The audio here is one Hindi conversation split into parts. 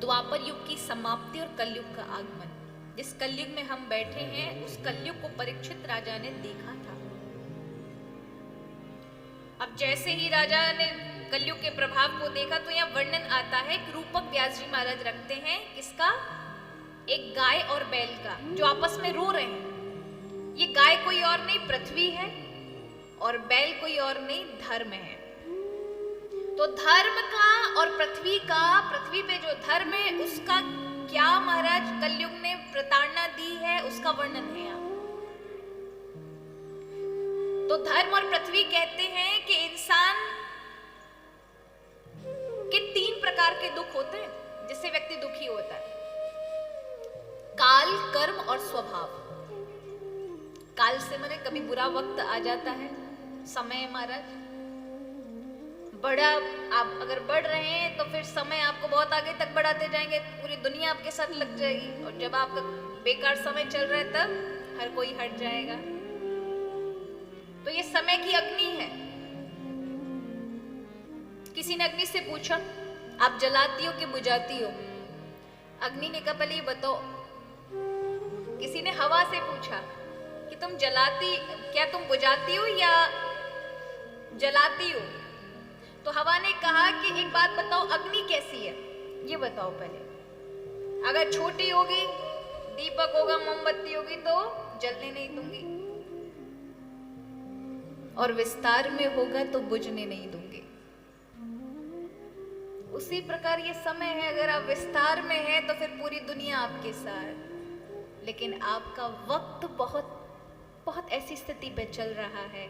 द्वापर युग की समाप्ति और कलयुग का आगमन। जिस कलयुग में हम बैठे हैं उस कलयुग को परीक्षित राजा ने देखा था। अब जैसे ही राजा ने कलयुग के प्रभाव को देखा तो यहाँ वर्णन आता है कि रूपक व्यास जी महाराज रखते हैं किसका, एक गाय और बैल का, जो आपस में रो रहे हैं। ये गाय कोई और नहीं पृथ्वी है और बैल कोई और नहीं धर्म है। तो धर्म का और पृथ्वी का, पृथ्वी पे जो धर्म है उसका क्या महाराज कलयुग ने प्रताड़ना दी है, उसका वर्णन है यहाँ। तो धर्म और पृथ्वी कहते हैं कि इंसान के 3 प्रकार के दुख होते हैं जिससे व्यक्ति दुखी होता है, काल, कर्म और स्वभाव। काल से माने कभी बुरा वक्त आ जाता है, समय महाराज बड़ा, आप अगर बढ़ रहे हैं तो फिर समय आपको बहुत आगे तक बढ़ाते जाएंगे, पूरी दुनिया आपके साथ लग जाएगी, और जब आपका बेकार समय चल रहा है तब हर कोई हट जाएगा। तो ये समय की अग्नि है। किसी ने अग्नि से पूछा आप जलाती हो कि बुझाती हो? अग्नि ने कहा पहले ये बताओ। किसी ने हवा से पूछा कि तुम जलाती, क्या तुम बुझाती हो या जलाती हो? तो हवा ने कहा कि एक बात बताओ, अग्नि कैसी है ये बताओ पहले। अगर छोटी होगी, दीपक होगा, मोमबत्ती होगी तो जलने नहीं दूंगी, और विस्तार में होगा तो बुझने नहीं दूंगी। उसी प्रकार ये समय है, अगर आप विस्तार में हैं तो फिर पूरी दुनिया आपके साथ, लेकिन आपका वक्त बहुत बहुत ऐसी स्थिति पे चल रहा है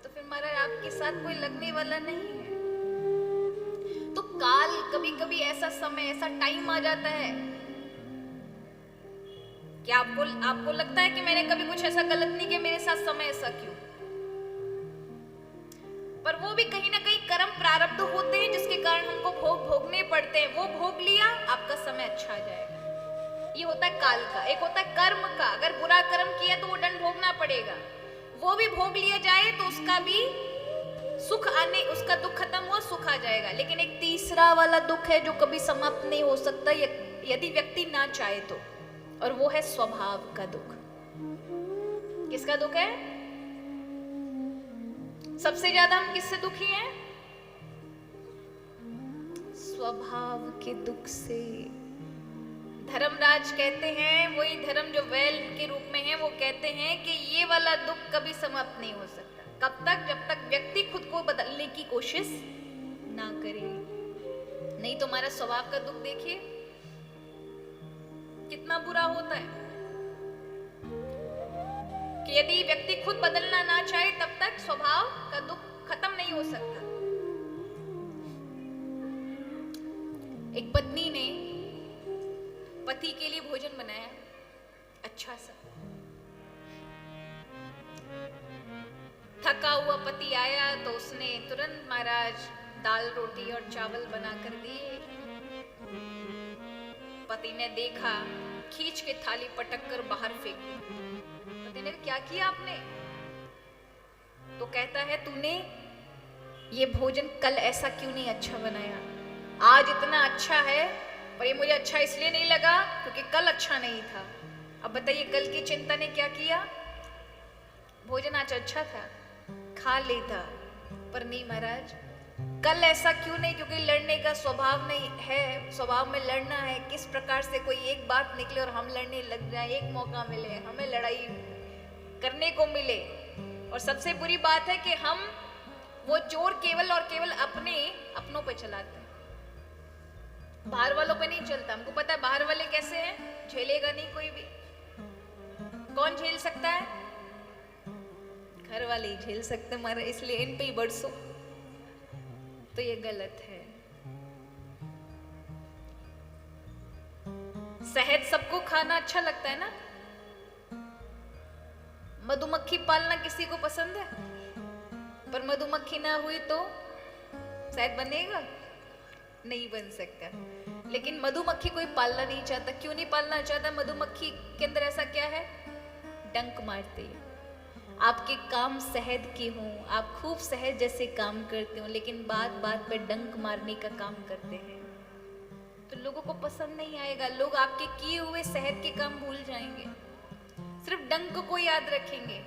तो फिर महाराज आपके साथ कोई लगने वाला नहीं है। तो काल, कभी कभी ऐसा समय, ऐसा टाइम आ जाता है कि आपको लगता है कि मैंने कभी कुछ ऐसा गलत नहीं किया, मेरे साथ समय ऐसा क्यों? पर वो भी कहीं ना कहीं कर्म प्रारब्ध होते हैं जिसके कारण हमको भोगने पड़ते हैं। वो भोग लिया, आपका समय अच्छा आ जाएगा। ये होता है काल का। एक होता है कर्म का, अगर बुरा कर्म किया तो वो दंड भोगना पड़ेगा, वो भी भोग लिया जाए तो उसका भी सुख आने, उसका दुख खत्म हुआ, सुख आ जाएगा। लेकिन एक तीसरा वाला दुख है जो कभी समाप्त नहीं हो सकता यदि व्यक्ति ना चाहे तो, और वो है स्वभाव का दुख। किसका दुख है? सबसे ज्यादा हम किससे दुखी हैं? स्वभाव के दुख से। धर्मराज कहते हैं, वही धर्म जो वैल के रूप में है, वो कहते हैं कि ये वाला दुख कभी समाप्त नहीं हो सकता। कब तक? जब तक व्यक्ति खुद को बदलने की कोशिश ना करे। नहीं तो हमारा स्वभाव का दुख देखिए कितना बुरा होता है कि यदि व्यक्ति खुद बदलना ना चाहे तब तक स्वभाव का दुख खत्म नहीं हो सकता। एक पत्नी ने पति के लिए भोजन बनाया अच्छा सा। थका हुआ पति आया तो उसने तुरंत महाराज दाल रोटी और चावल बनाकर दिए। पति ने देखा, खींच के थाली पटक कर बाहर फेंक दी। पति ने क्या किया आपने? तो कहता है तूने ये भोजन कल ऐसा क्यों नहीं अच्छा बनाया? आज इतना अच्छा है पर ये मुझे अच्छा इसलिए नहीं लगा क्योंकि कल अच्छा नहीं था। अब बताइए कल की चिंता ने क्या किया? भोजन आज अच्छा था, खा लेता, पर नहीं महाराज, कल ऐसा क्यों नहीं? क्योंकि लड़ने का स्वभाव नहीं है, स्वभाव में लड़ना है। किस प्रकार से कोई एक बात निकले और हम लड़ने लग जाए, एक मौका मिले, हमें लड़ाई करने को मिले। और सबसे बुरी बात है कि हम वो जोर केवल और केवल अपनों पे चलाते हैं, बाहर वालों पे नहीं चलता। हमको पता है बाहर वाले कैसे हैं, झेलेगा नहीं कोई भी। कौन झेल सकता है? घर वाले ही झेल सकते हैं हमारे, इसलिए इन पे ही बरसो। तो ये गलत है। शहद सबको खाना अच्छा लगता है ना? मधुमक्खी पालना किसी को पसंद है? पर मधुमक्खी ना हुई तो शहद बनेगा? नहीं बन सकता। लेकिन मधुमक्खी कोई पालना नहीं चाहता। क्यों नहीं पालना चाहता? मधुमक्खी के अंदर ऐसा क्या है? डंक मारती है। आपके काम शहद के हों, आप खूब शहद जैसे काम करते हो, लेकिन बात बात पर डंक मारने का काम करते हैं। तो लोगों को पसंद नहीं आएगा। लोग आपके किए हुए सेहत के काम भूल जाएंगे, सिर्फ डंक को याद रखेंगे।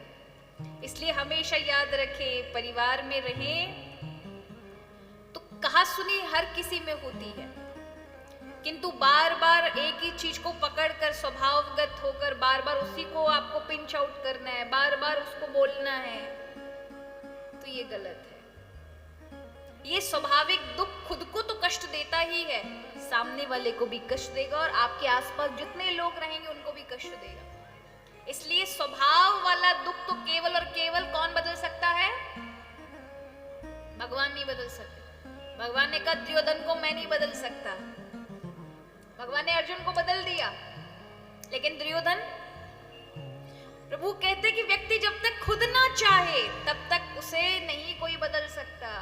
इसलिए हमेशा याद रखें, परिवार में रहें तो कहा सुनी हर किसी में होती है, किंतु बार बार एक ही चीज को पकड़कर स्वभावगत होकर बार बार उसी को आपको पिंच आउट करना है, बार बार उसको बोलना है, तो ये गलत है। ये स्वाभाविक दुख खुद को तो कष्ट देता ही है, सामने वाले को भी कष्ट देगा और आपके आसपास जितने लोग रहेंगे उनको भी कष्ट देगा। इसलिए स्वभाव वाला दुख तो केवल और केवल कौन बदल सकता है? भगवान नहीं बदल सकते। भगवान ने कहा दुर्योधन को मैं नहीं बदल सकता। भगवान ने अर्जुन को बदल दिया, लेकिन दुर्योधन, प्रभु कहते कि व्यक्ति जब तक खुद ना चाहे तब तक उसे नहीं कोई बदल सकता।